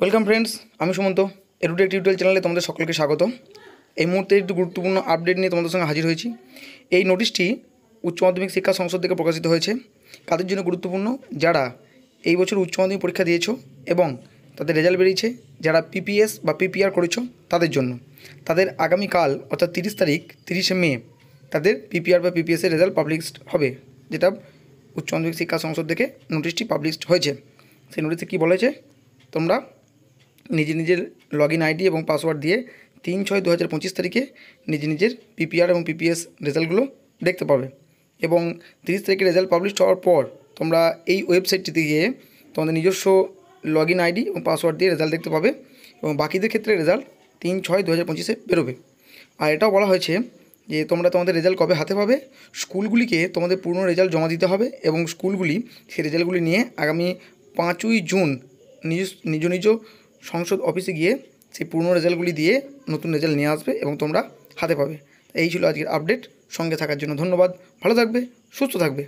Welcome friends, আমি Sumanta. Edtech tutorial চ্যানেলে তোমাদের সকলকে স্বাগত। এই মুহূর্তে একটু গুরুত্বপূর্ণ আপডেট নিয়ে তোমাদের সঙ্গে হাজির হয়েছি। এই নোটিশটি উচ্চ মাধ্যমিক শিক্ষা সংসদ থেকে প্রকাশিত হয়েছে। কাদের জন্য গুরুত্বপূর্ণ? যারা এই বছর উচ্চ মাধ্যমিক পরীক্ষা দিয়েছো এবং তাদের রেজাল্ট বেরিয়েছে, যারা পিপিএস বা পিপিআর করেছো তাদের জন্য। তাদের আগামীকাল অর্থাৎ 30 মে তাদের পিপিআর বা পিপিএসের রেজাল্ট পাবলিশড হবে, যেটা উচ্চ মাধ্যমিক শিক্ষা সংসদ থেকে নোটিশটি পাবলিশড হয়েছে। সেই নোটিশে কী বলেছে? তোমরা নিজের লগইন আইডি এবং পাসওয়ার্ড দিয়ে 3/6/2025 তারিখে নিজের পিপিআর এবং পিপিএস রেজাল্টগুলো দেখতে পাবে। এবং 30 তারিখে রেজাল্ট পাবলিশ হওয়ার পর তোমরা এই ওয়েবসাইটটিতে গিয়ে তোমাদের নিজস্ব লগইন আইডি এবং পাসওয়ার্ড দিয়ে রেজাল্ট দেখতে পাবে এবং বাকিদের ক্ষেত্রে রেজাল্ট 3/6/2025 বেরোবে। আর এটাও বলা হয়েছে যে তোমরা তোমাদের রেজাল্ট কবে হাতে পাবে? স্কুলগুলিকে তোমাদের পুরনো রেজাল্ট জমা দিতে হবে এবং স্কুলগুলি সেই রেজাল্টগুলি নিয়ে আগামী 5ই জুন নিজ সংসদ অফিসে গিয়ে সেই পুরনো রেজাল্টগুলি দিয়ে নতুন রেজাল্ট নিয়ে আসবে এবং তোমরা হাতে পাবে। এই ছিল আজকের আপডেট। সঙ্গে থাকার জন্য ধন্যবাদ। ভালো থাকবে, সুস্থ থাকবে।